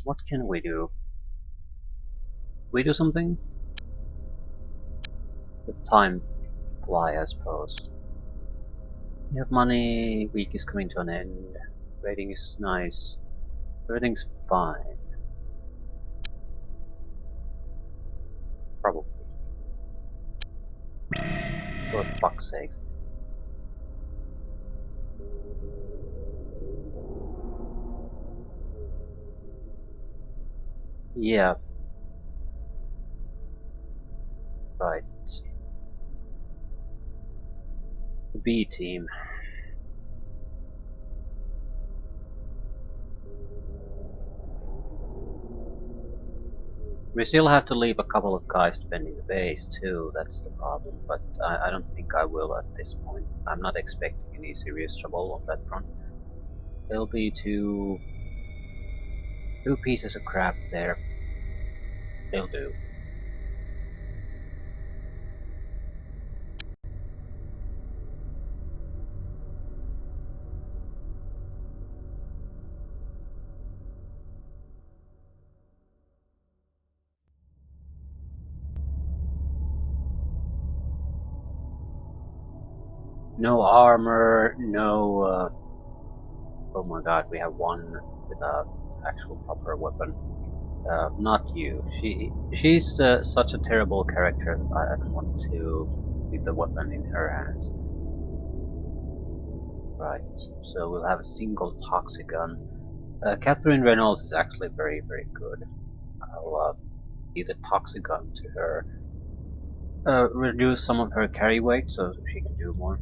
What can we do? We do something? The time fly, I suppose. You have money, week is coming to an end, rating is nice, everything's fine. Probably. For fuck's sake. Yeah, right. B team. We still have to leave a couple of guys defending the base too, that's the problem, but I don't think I will at this point. I'm not expecting any serious trouble on that front. There'll be two pieces of crap there. They'll do. No armor, no oh my god, we have one with a actual proper weapon. Not you. She's such a terrible character that I don't want to leave the weapon in her hands. Right, so we'll have a single toxic gun. Catherine Reynolds is actually very, very good. I'll give the toxic gun to her. Reduce some of her carry weight so she can do more.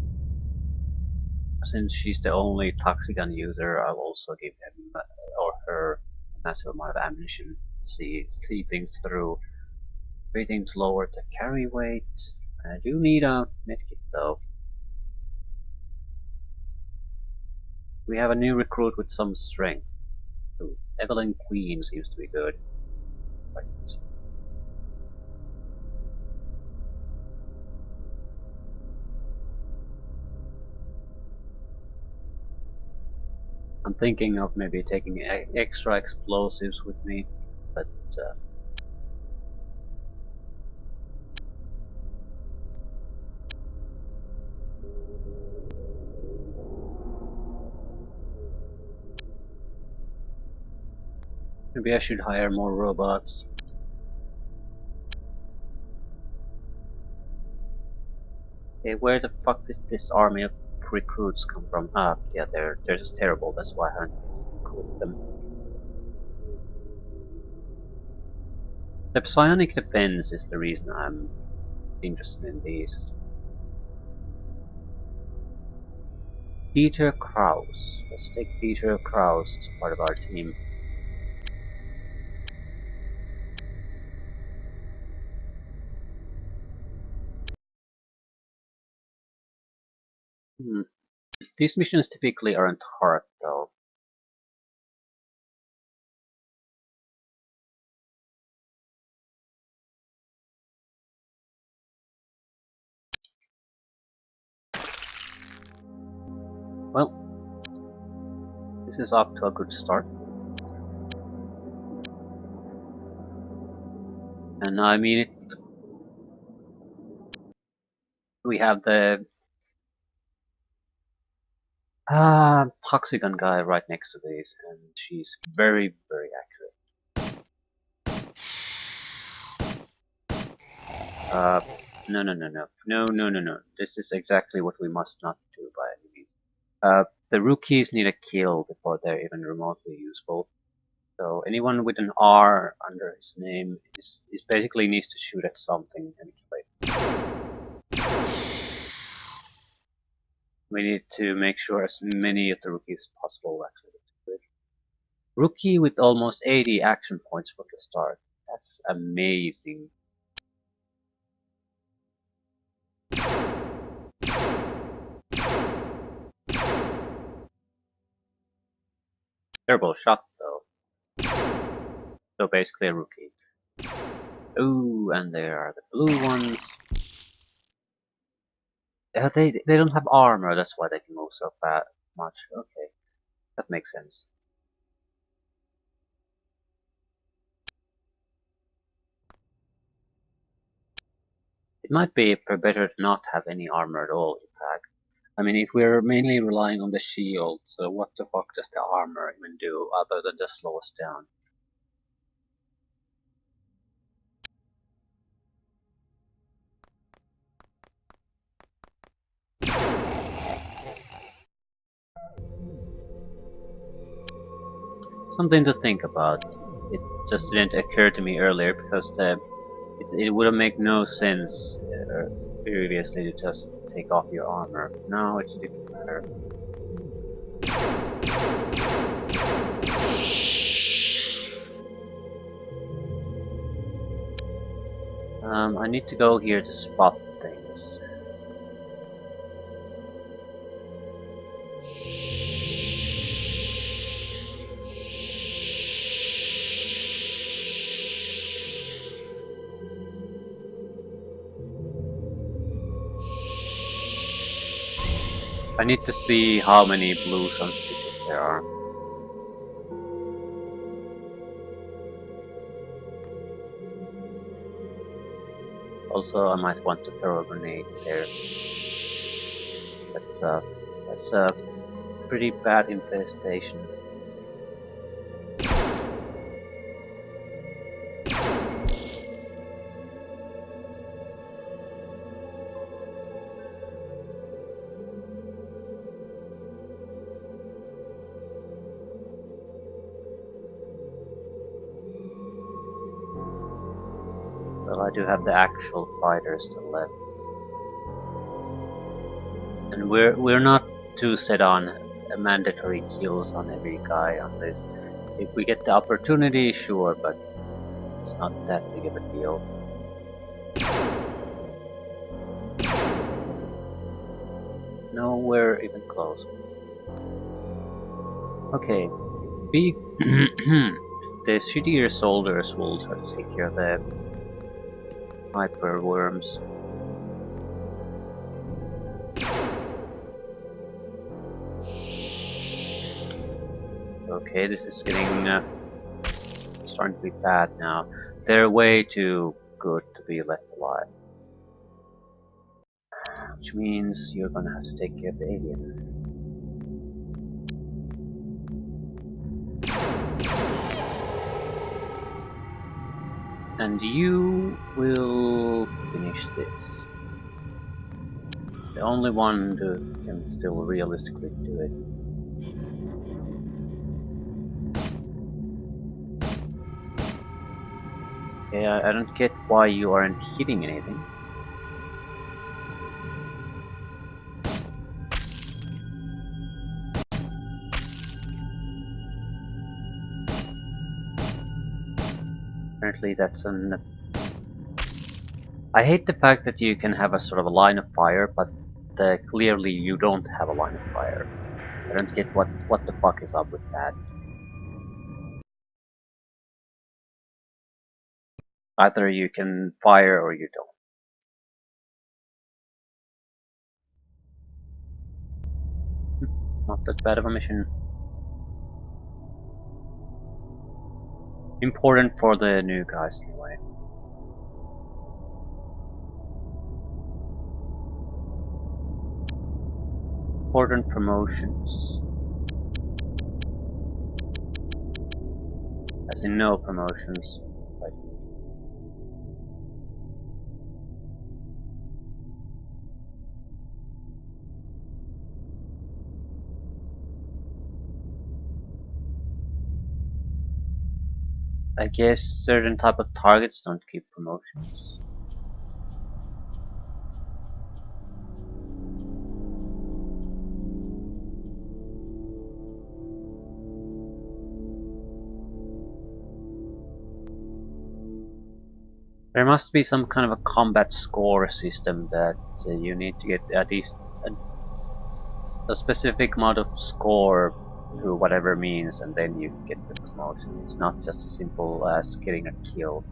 Since she's the only toxic gun user, I'll also give him or her a massive amount of ammunition. See things through. Rating to lower the carry weight. I do need a medkit though. We have a new recruit with some strength. Ooh, Evelyn Queen seems to be good. Right. I'm thinking of maybe taking extra explosives with me, but maybe I should hire more robots. Okay, where the fuck did this army of recruits come from? Ah, yeah, they're just terrible. That's why I haven't recruited them. The psionic defense is the reason I'm interested in these. Dieter Kraus. Let's take Dieter Kraus as part of our team. Hmm. These missions typically aren't hard though. Well, this is off to a good start. And I mean it. We have the Toxigon guy right next to these, and she's very, very accurate. No, no, no, no, no, no, no, no. This is exactly what we must not do by any means. The rookies need a kill before they're even remotely useful. So anyone with an R under his name is basically needs to shoot at something and kill it. We need to make sure as many of the rookies as possible actually do it. Rookie with almost 80 action points from the start. That's amazing. Terrible shot though. So basically a rookie. Ooh, and there are the blue ones. They don't have armor, that's why they can move so much. Okay, that makes sense. It might be better to not have any armor at all, in fact. I mean, if we're mainly relying on the shield, so what the fuck does the armor even do other than just slow us down? Something to think about. It just didn't occur to me earlier because it would have made no sense previously to just take off your armor. Now it's a different matter. I need to go here to spot things. I need to see how many blue sun stitches there are. Also, I might want to throw a grenade there. That's a pretty bad infestation. Well, I do have the actual fighters still left. And we're not too set on mandatory kills on every guy on this. If we get the opportunity, sure, but it's not that big of a deal. Nowhere even close. Okay, be the shittier soldiers will try to take care of the hyper worms. Okay, this is getting this is starting to be bad now. They're way too good to be left alive. Which means you're gonna have to take care of the alien. And you will finish this. The only one who can still realistically do it. Okay, I don't get why you aren't hitting anything. Apparently that's an... I hate the fact that you can have a sort of a line of fire, but clearly you don't have a line of fire. I don't get what the fuck is up with that. Either you can fire or you don't. Not that bad of a mission. Important for the new guys anyway. Important promotions. As in no promotions. Like, I guess certain type of targets don't keep promotions. There must be some kind of a combat score system that you need to get at least a specific amount of score through whatever means, and then you get the promotion. It's not just as simple as getting a kill.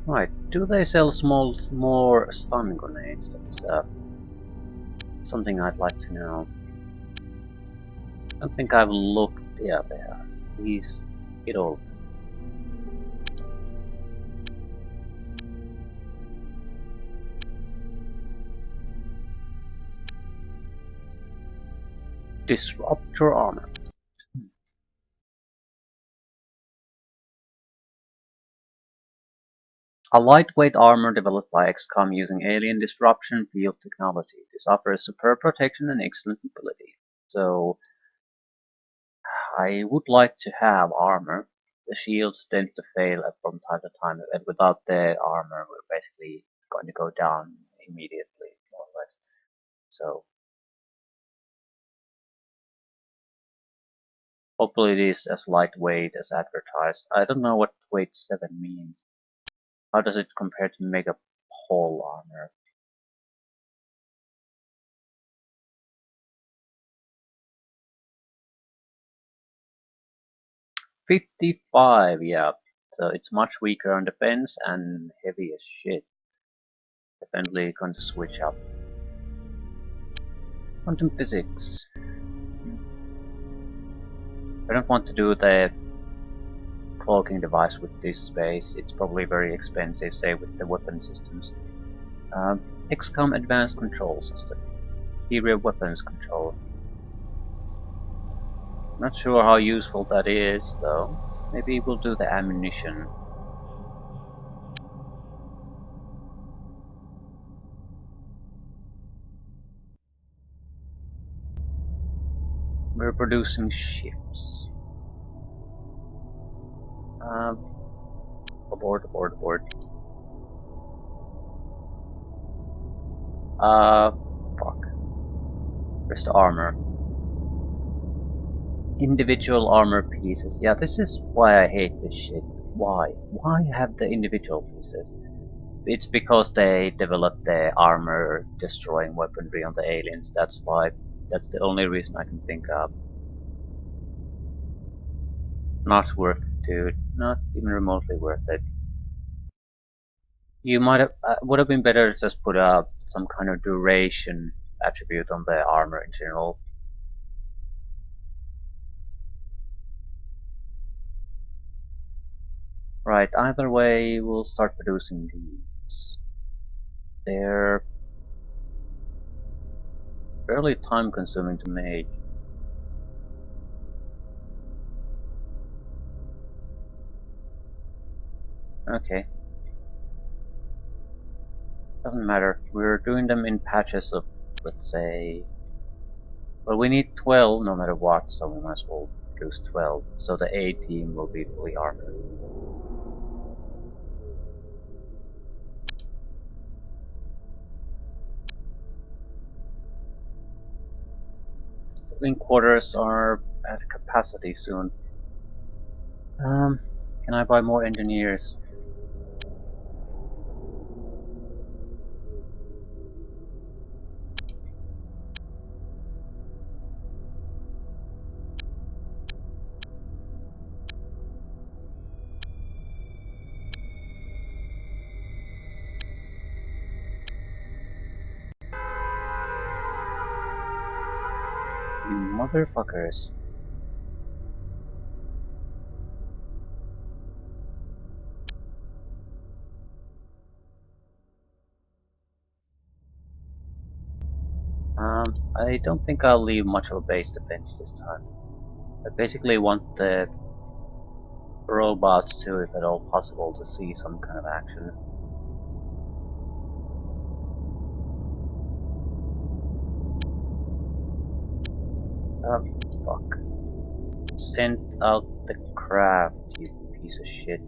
Right, do they sell more stun grenades? That's something I'd like to know. I don't think I've looked. Yeah, they are. Please get old. Disrupt your armor. A lightweight armor developed by XCOM using alien disruption field technology. This offers superb protection and excellent mobility. So I would like to have armor. The shields tend to fail from time to time, and without the armor, we're basically going to go down immediately, more or less. So hopefully it is as lightweight as advertised. I don't know what weight 7 means. How does it compare to Mega Pole armor? $55, yeah. So it's much weaker on defense and heavy as shit. Definitely going to switch up. Quantum physics. I don't want to do the cloaking device with this space. It's probably very expensive, say with the weapon systems. XCOM Advanced Control System. Superior Weapons Control. Not sure how useful that is, though. Maybe we'll do the ammunition. We're producing ships. Abort. Fuck. Where's the armor? Individual armor pieces. Yeah, this is why I hate this shit. Why? Why have the individual pieces? It's because they developed the armor destroying weaponry on the aliens. That's why. That's the only reason I can think of. Not worth it, dude. Not even remotely worth it. You might have would have been better to just put up some kind of duration attribute on the armor in general. Right, either way, we'll start producing these. They're fairly time consuming to make. Okay. Doesn't matter. We're doing them in patches of, let's say... Well, we need 12 no matter what, so we might as well produce 12. So the A team will be fully armored. Living quarters are at capacity soon. Can I buy more engineers? You motherfuckers. I don't think I'll leave much of a base defense this time. I basically want the robots to, if at all possible, to see some kind of action. Fuck. Send out the craft, you piece of shit.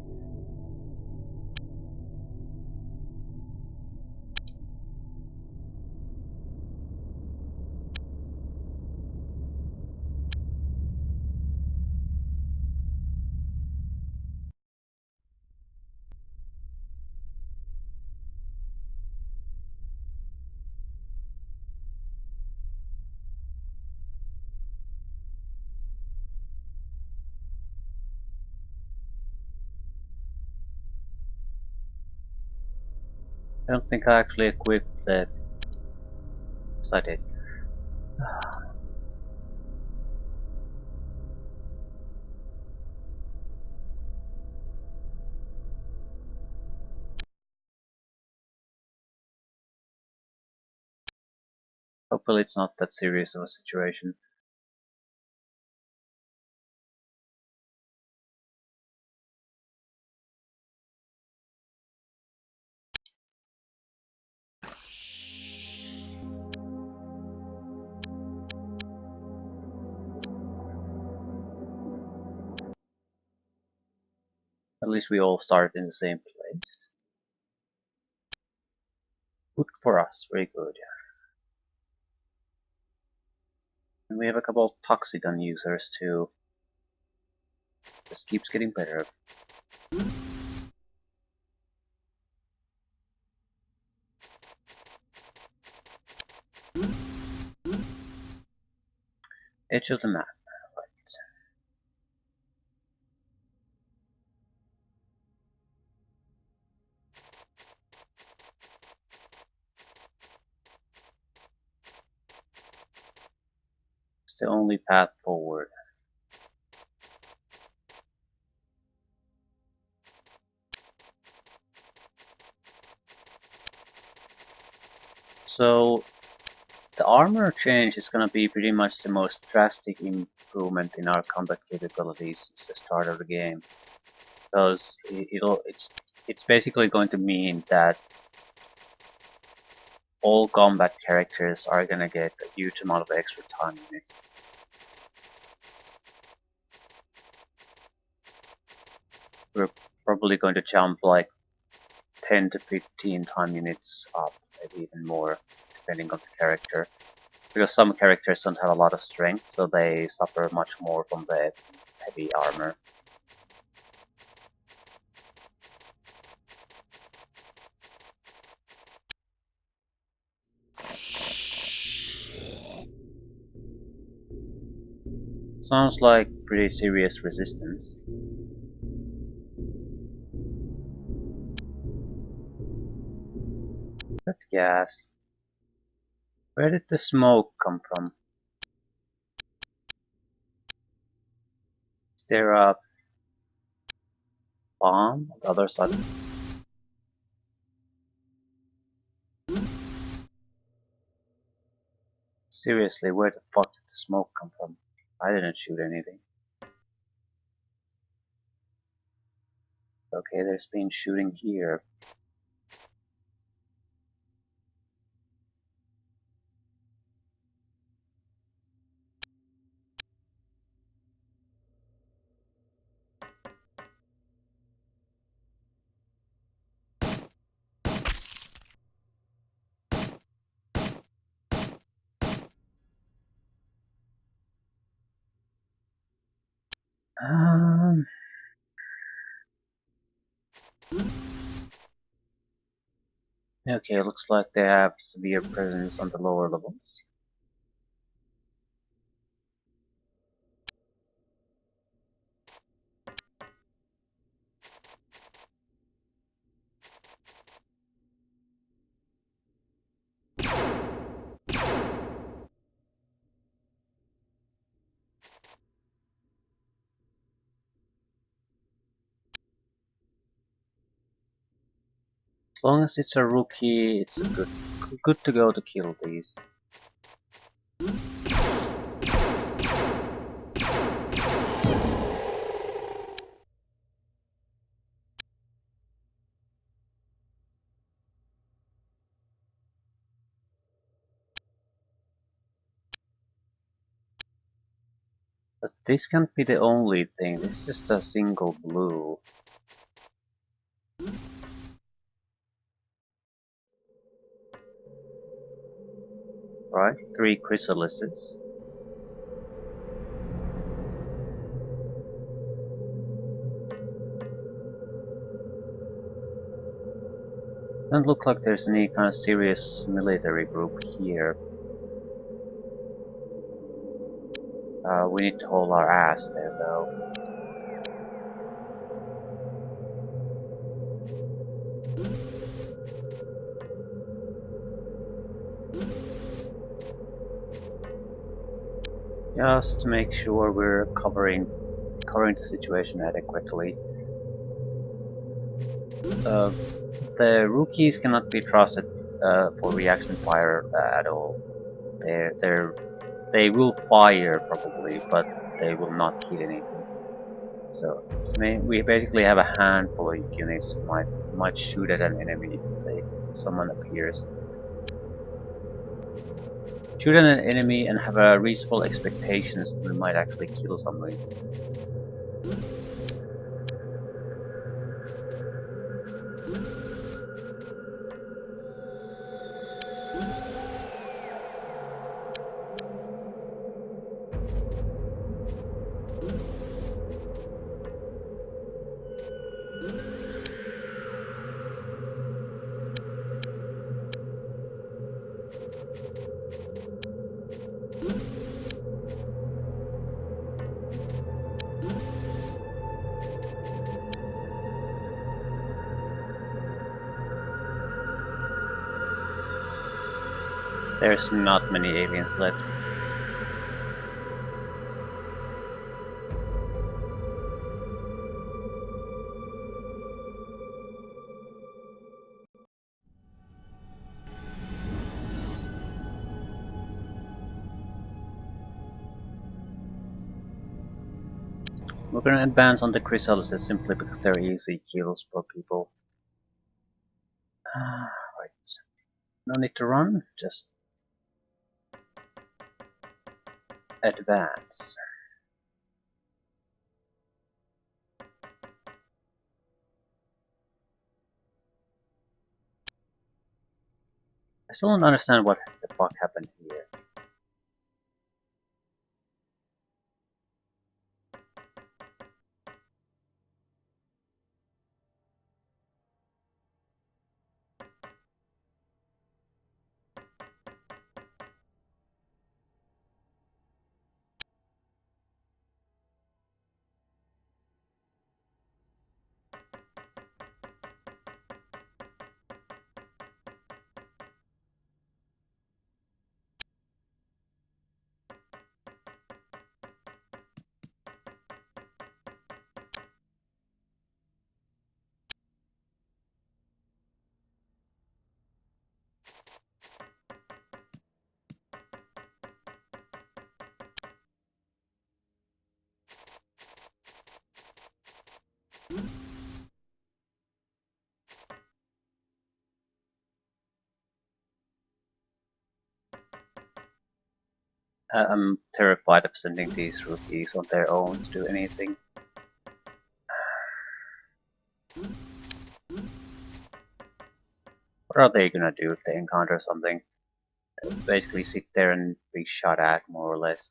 I don't think I actually equipped the... Yes, I did. Hopefully it's not that serious of a situation. At least we all start in the same place. Good for us, very good. And we have a couple of Toxigun users too. This keeps getting better. Edge of the map. Right. It's the only path forward. So the armor change is gonna be pretty much the most drastic improvement in our combat capabilities since the start of the game. Because it's basically going to mean that all combat characters are gonna get a huge amount of extra time units. We're probably going to jump like 10 to 15 time units up, maybe even more, depending on the character. Because some characters don't have a lot of strength, so they suffer much more from the heavy armor. Sounds like pretty serious resistance. That gas. Where did the smoke come from? Is there a bomb on the other side of this? Seriously, where the fuck did the smoke come from? I didn't shoot anything. Okay, there's been shooting here. Um, okay, looks like they have severe presence on the lower levels. As long as it's a rookie, it's good to go to kill these. But this can't be the only thing, this is just a single blue. Right, 3 chrysalises. Doesn't look like there's any kind of serious military group here. We need to hold our ass there though. Just to make sure we're covering the situation adequately. The rookies cannot be trusted for reaction fire at all. they will fire probably, but they will not hit anything. So we basically have a handful of units might shoot at an enemy if someone appears. Shoot at an enemy and have a reasonable expectations that we might actually kill somebody. There's not many aliens left. We're gonna advance on the chrysalises simply because they're easy kills for people. Right. No need to run, just advance. I still don't understand what the fuck happened here. I'm terrified of sending these rookies on their own to do anything. What are they gonna do if they encounter something? They'll basically sit there and be shot at, more or less.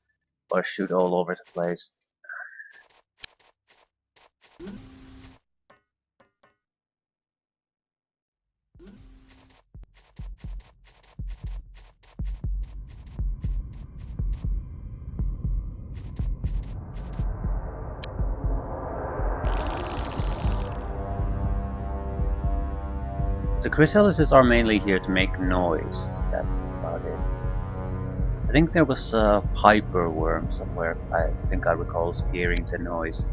Or shoot all over the place. The chrysalises are mainly here to make noise, that's about it. I think there was a hyper worm somewhere, I think I recall hearing the noise.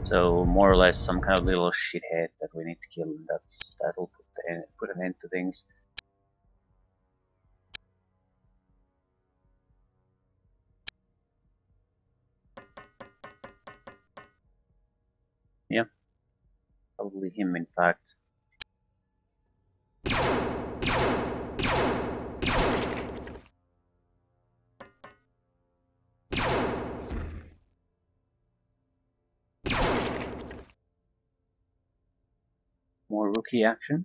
So more or less some kind of little shithead that we need to kill, and that'll put an end to things. Yeah, probably him in fact. More rookie action.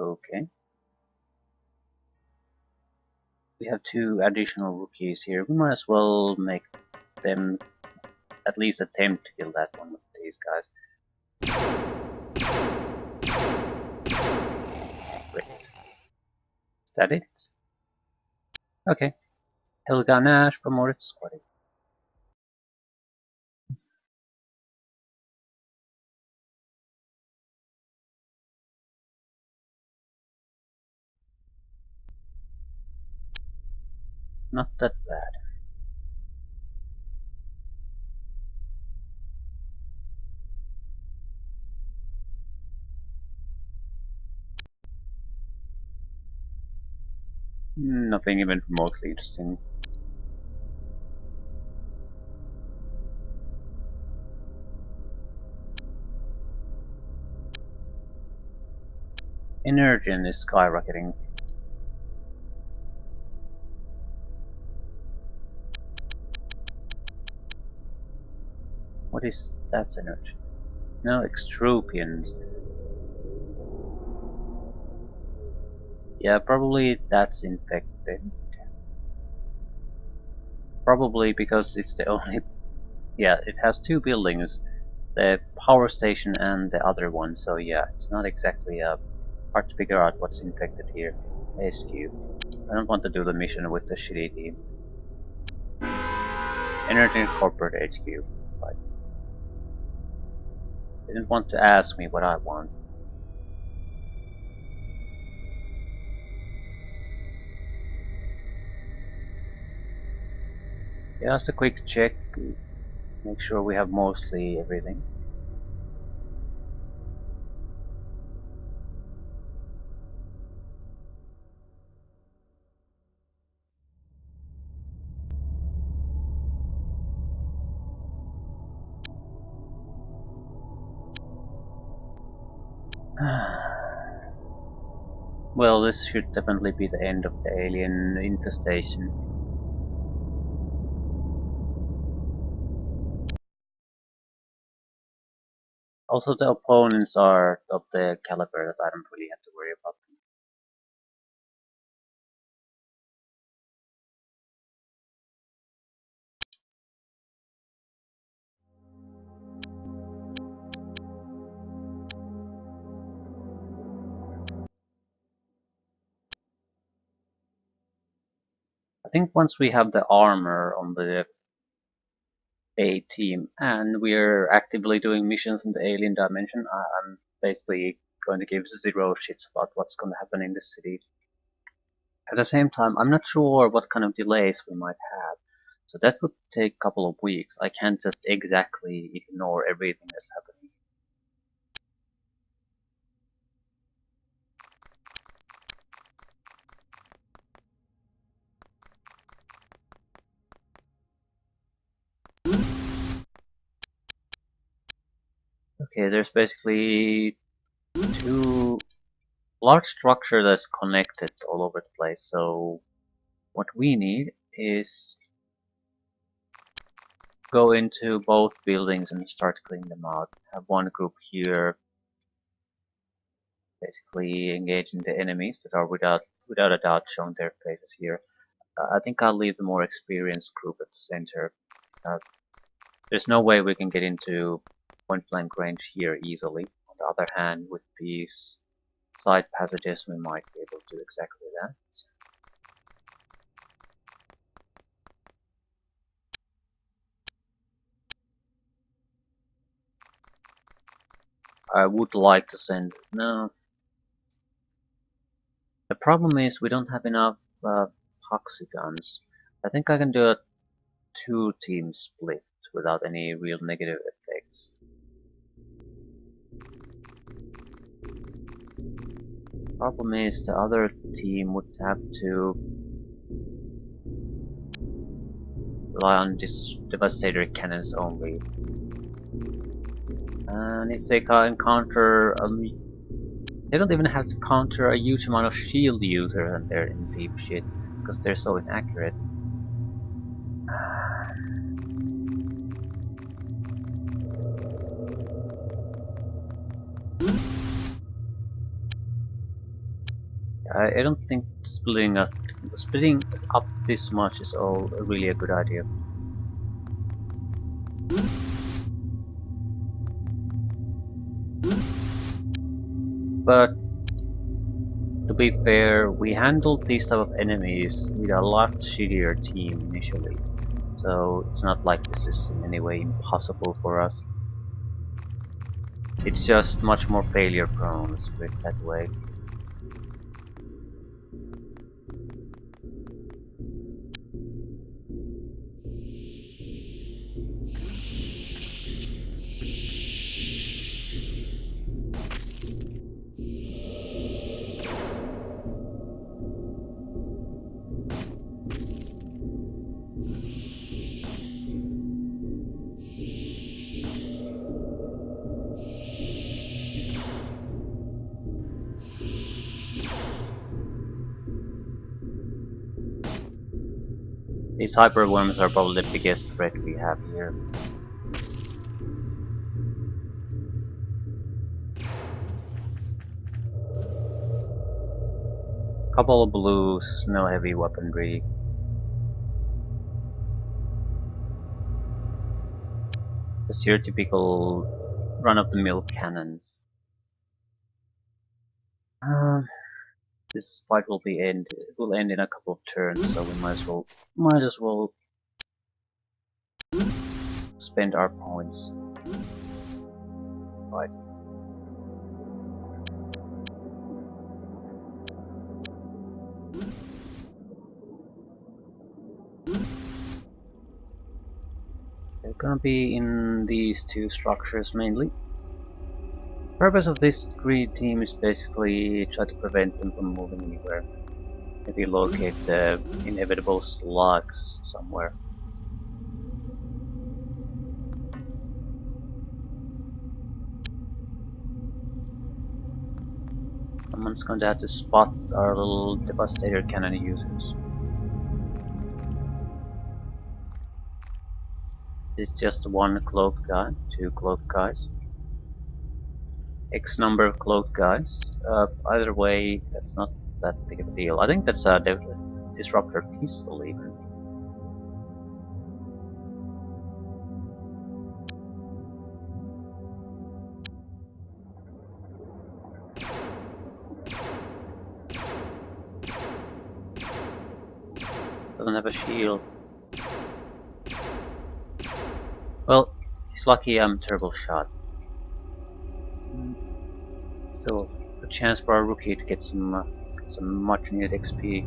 Okay. We have 2 additional rookies here. We might as well make them at least attempt to kill that one of these guys. Great. Is that it? Okay. Helga Nash promoted to squad. Not that bad. Nothing even remotely interesting. Energy is skyrocketing. What is that energy? No, extropians. Yeah, probably that's infected. Probably because it's the only... Yeah, it has two buildings. The power station and the other one, so yeah, it's not exactly hard to figure out what's infected here. HQ. I don't want to do the mission with the shitty team. Energy Corporate HQ. Right. They didn't want to ask me what I want. Just a quick check, make sure we have mostly everything. Well, this should definitely be the end of the alien infestation. Also, the opponents are of the caliber that I don't really have to worry about them. I think once we have the armor on the A team and we're actively doing missions in the alien dimension, I'm basically going to give zero shits about what's going to happen in this city. At the same time, I'm not sure what kind of delays we might have, so that would take a couple of weeks. I can't just exactly ignore everything that's happening. Okay, there's basically two large structure that's connected all over the place, so what we need is go into both buildings and start cleaning them out. Have one group here basically engaging the enemies that are without a doubt showing their faces here. I think I'll leave the more experienced group at the center. There's no way we can get into point blank range here easily. On the other hand, with these side passages we might be able to do exactly that. I would like to send... No. The problem is we don't have enough toxicons. I think I can do a two-team split without any real negative effects. Problem is the other team would have to rely on devastator cannons only. And if they can encounter they don't even have to counter a huge amount of shield users and they're in deep shit because they're so inaccurate. I don't think splitting up this much is all really a good idea. But to be fair, we handled these type of enemies with a lot shittier team initially, so it's not like this is in any way impossible for us. It's just much more failure prone, let's put it that way. These hyperworms are probably the biggest threat we have here. Couple of blues, no heavy weaponry. Just your typical run-of-the-mill cannons. This fight will end in a couple of turns, so we might as well spend our points. Right. They're gonna be in these two structures mainly. The purpose of this green team is basically try to prevent them from moving anywhere. Maybe locate the inevitable slugs somewhere. Someone's going to have to spot our little devastator cannon users. It's just one cloaked guy, two cloaked guys. X number of cloaked guys. Either way, that's not that big of a deal. I think that's a disruptor pistol even. Doesn't have a shield. Well, he's lucky I'm turbo shot. Still a chance for our rookie to get some much needed XP.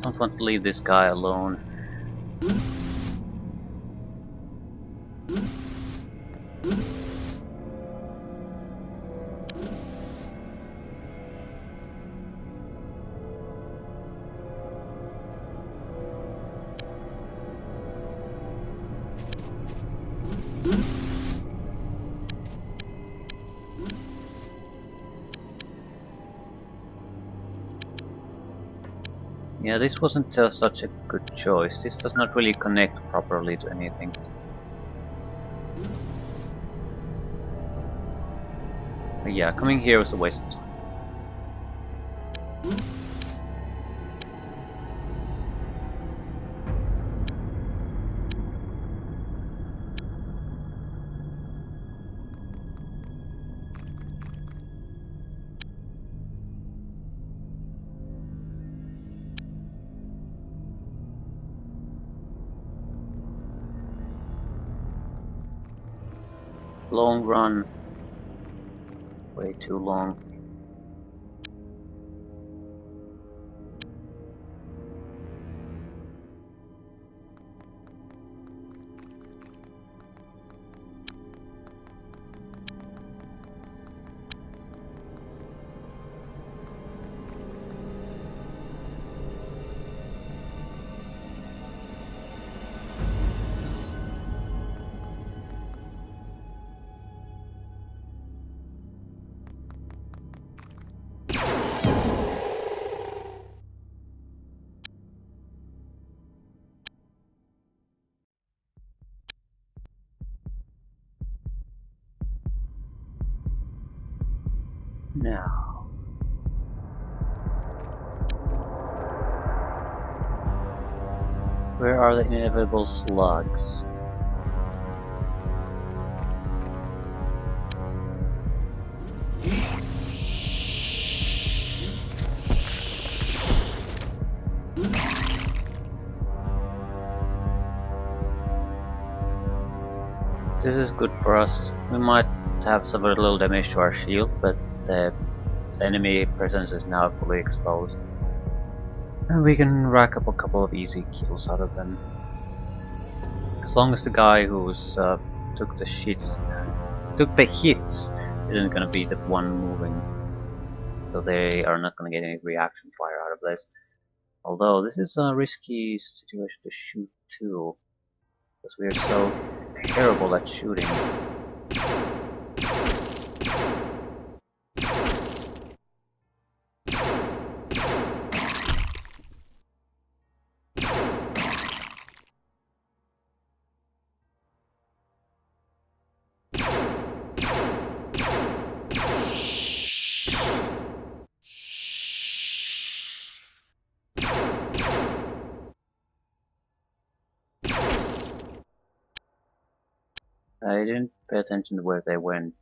Don't want to leave this guy alone. Yeah, this wasn't such a good choice. This does not really connect properly to anything. But yeah, coming here was a waste of time. Long run. Way too long. Now, where are the inevitable slugs? This is good for us. We might have suffered a little damage to our shield, but the enemy presence is now fully exposed. And we can rack up a couple of easy kills out of them. As long as the guy who's took the hits isn't gonna be the one moving. So they are not gonna get any reaction fire out of this. Although this is a risky situation to shoot too, because we are so terrible at shooting. I didn't pay attention to where they went.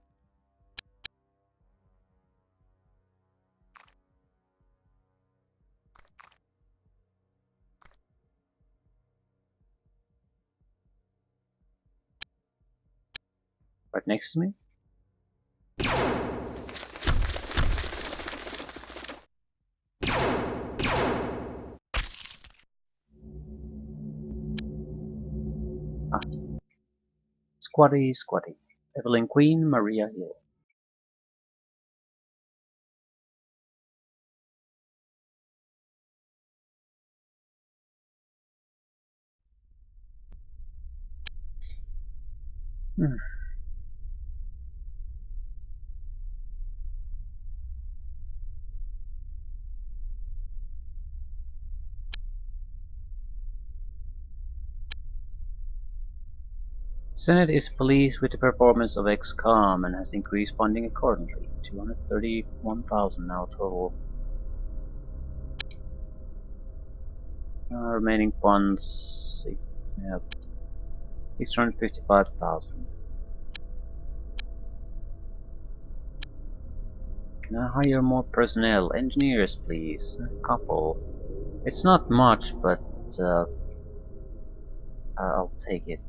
Right next to me? Ah, squatty, squatty. Evelyn Queen, Maria Hill. Hmm. Senate is pleased with the performance of XCOM and has increased funding accordingly. 231,000 now total. Remaining funds, yeah, 655,000. Can I hire more personnel? Engineers, please. A couple. It's not much, but I'll take it.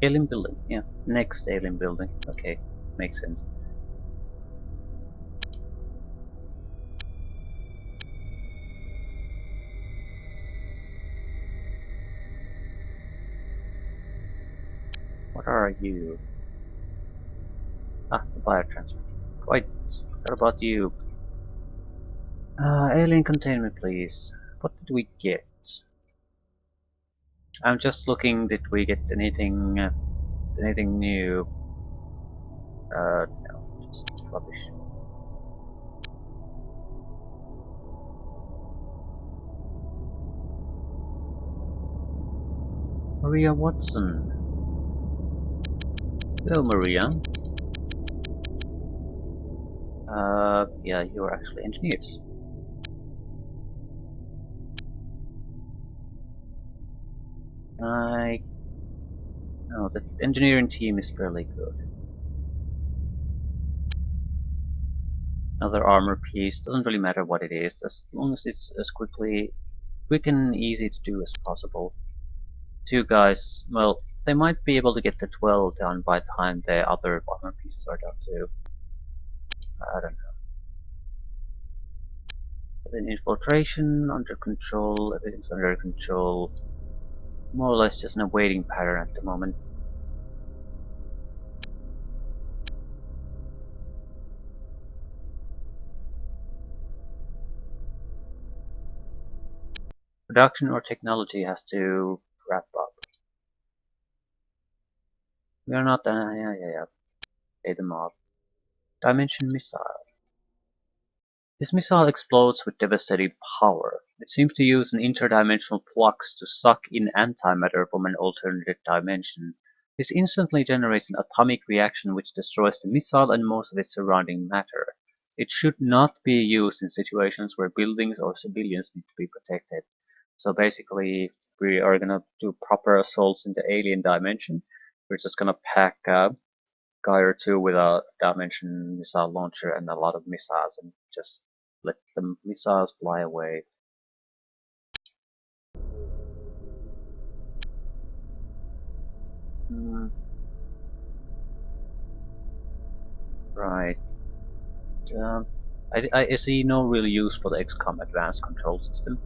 Alien building, yeah. Next alien building. Okay, makes sense. What are you? Ah, the biotransport. Quite. What about you? Alien containment, please. What did we get? I'm just looking. Did we get anything new? No, just rubbish. Maria Watson. Hello, Maria. Yeah, you're actually engineers. No, the engineering team is fairly good. Another armor piece, doesn't really matter what it is, as long as it's as quick and easy to do as possible. Two guys, well, they might be able to get the 12 done by the time the other armor pieces are done too. I don't know. Then infiltration, under control, everything's under control. More or less just in a waiting pattern at the moment. Production or technology has to wrap up. We are not done. Yeah. Pay them off. Dimension missile. This missile explodes with devastating power. It seems to use an interdimensional flux to suck in antimatter from an alternate dimension. This instantly generates an atomic reaction which destroys the missile and most of its surrounding matter. It should not be used in situations where buildings or civilians need to be protected. So basically, we are gonna do proper assaults in the alien dimension. We're just gonna pack a guy or two with a dimension missile launcher and a lot of missiles and just let the missiles fly away. Hmm. Right. Um, I see no real use for the XCOM advanced control system.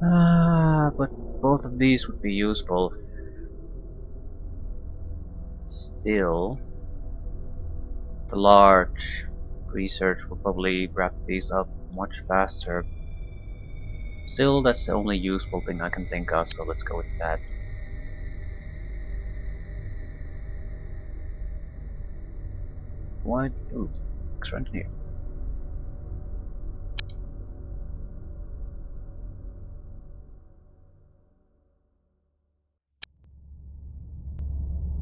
But both of these would be useful. Still, the large research will probably wrap these up much faster. Still, that's the only useful thing I can think of, so let's go with that. What? Ooh, extra engineer.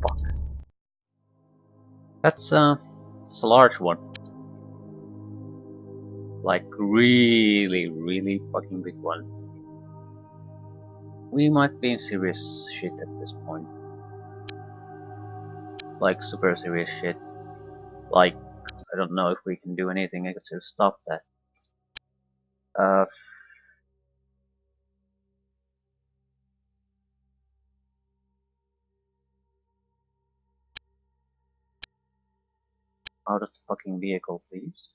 Fuck. That's a large one. Like really, really fucking big one. We might be in serious shit at this point. Like super serious shit. Like, I don't know if we can do anything to stop that. Uh, out of the fucking vehicle, please.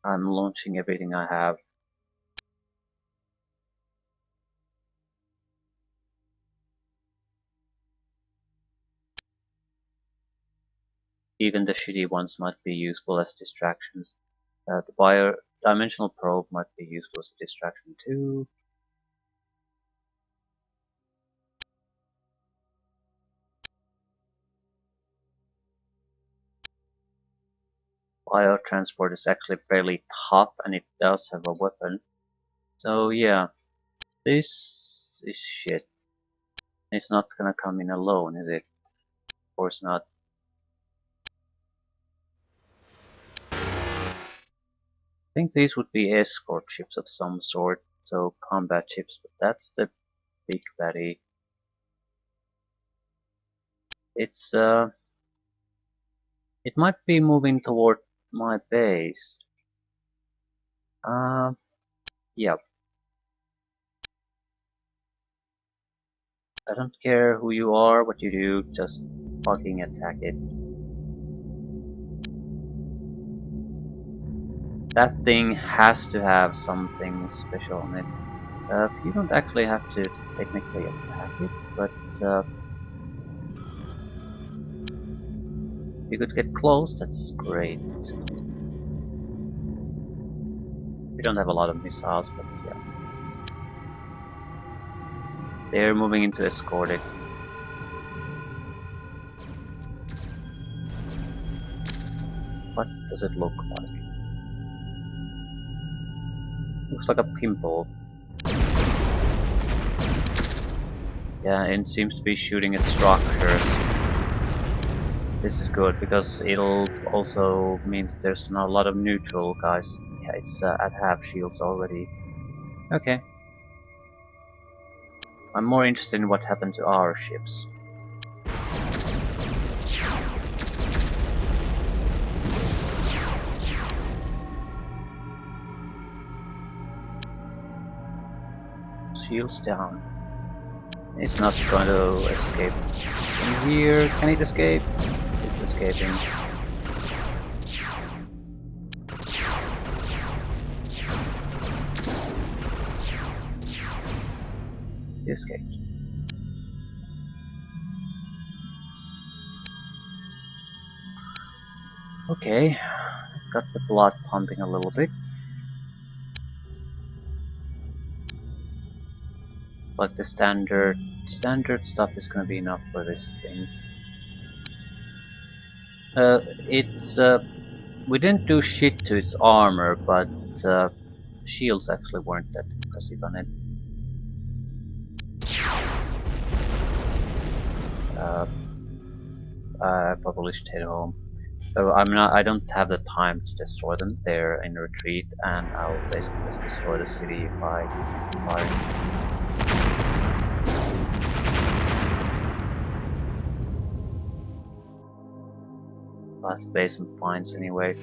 I'm launching everything I have. Even the shitty ones might be useful as distractions. The dimensional probe might be useful as a distraction too. Biotransport is actually fairly tough and it does have a weapon. So yeah, this is shit. It's not gonna come in alone, is it? Of course not. I think these would be escort ships of some sort, so combat ships, but that's the big baddie. It's it might be moving toward my base. Yeah. I don't care who you are, what you do, just fucking attack it. That thing has to have something special on it. You don't actually have to technically attack it, but you could get close, that's great. We don't have a lot of missiles, but yeah. They're moving into escort it. What does it look like? Looks like a pimple. Yeah, it seems to be shooting at structures. This is good because it'll also mean there's not a lot of neutral guys. Yeah, it's at half shields already. Okay. I'm more interested in what happened to our ships. Shields down. It's not going to escape from here. Can it escape? It's escaping. It escaped. Okay, got the blood pumping a little bit. But the standard stuff is gonna be enough for this thing. We didn't do shit to its armor, but the shields actually weren't that impressive on it. I probably should head home. So I don't have the time to destroy them. They're in retreat, and I'll basically just destroy the city by firing. Last basement finds anyway.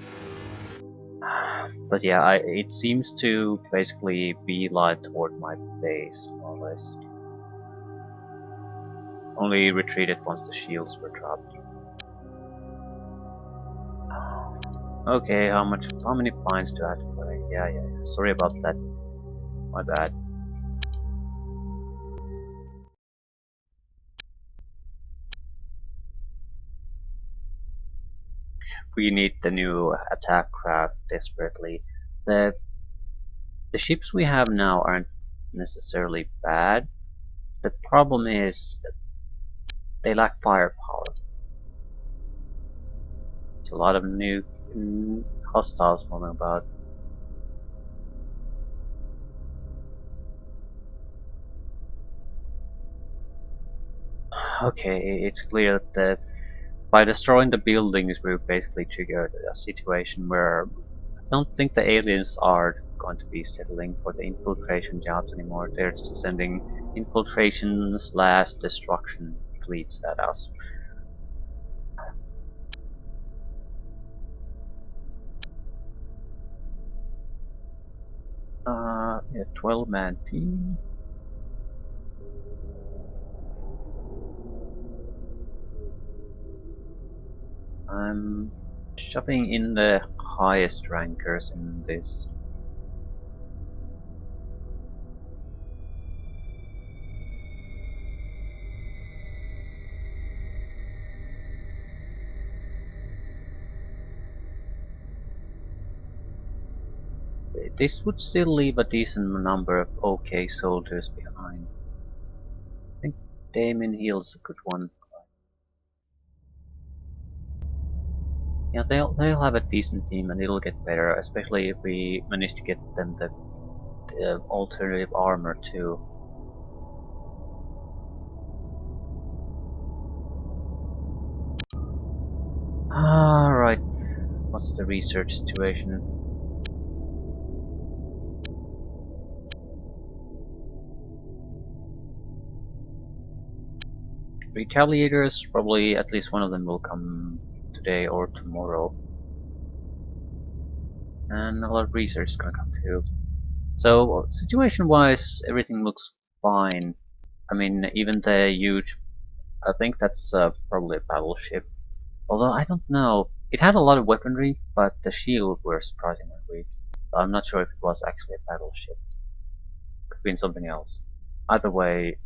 But yeah, it seems to basically be light toward my base, more or less. Only retreated once the shields were dropped. Okay, how many finds do I have to play? Yeah. Sorry about that. My bad. We need the new attack craft desperately. The the ships we have now aren't necessarily bad. The problem is that they lack firepower. There's a lot of new hostiles moving about. Okay, it's clear that by destroying the buildings we basically triggered a situation where I don't think the aliens are going to be settling for the infiltration jobs anymore. They're just sending infiltration slash destruction fleets at us. Yeah, 12-man team. I'm shoving in the highest rankers in this. This would still leave a decent number of OK soldiers behind. I think Damien Hill's a good one. Yeah, they'll have a decent team and it'll get better, especially if we manage to get them the alternative armor too. Alright, what's the research situation? Retaliators, probably at least one of them will come today or tomorrow. And a lot of research is gonna come too. So, situation wise, everything looks fine. I mean, even the huge, I think that's probably a battleship. Although, I don't know. It had a lot of weaponry, but the shield were surprisingly weak. I'm not sure if it was actually a battleship. Could have been something else. Either way,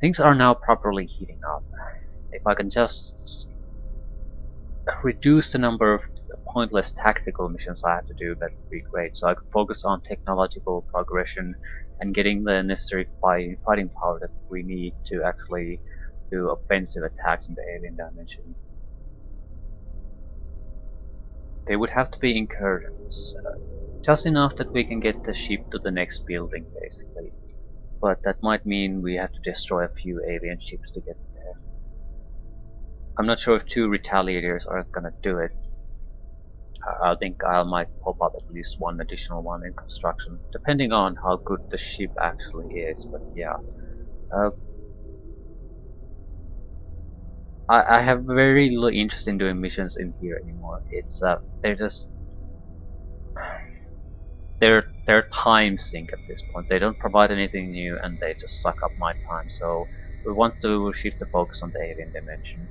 things are now properly heating up. If I can just reduce the number of pointless tactical missions I have to do, that would be great. So I could focus on technological progression and getting the necessary fighting power that we need to actually do offensive attacks in the alien dimension. They would have to be incursions, just enough that we can get the ship to the next building, basically. But that might mean we have to destroy a few alien ships to get there. I'm not sure if 2 retaliators are gonna do it. I think I might pop up at least one additional one in construction, depending on how good the ship actually is, but yeah. Uh, I have very little interest in doing missions in here anymore. It's they're just they're time sink at this point. They don't provide anything new and they just suck up my time. So we want to shift the focus on the alien dimension.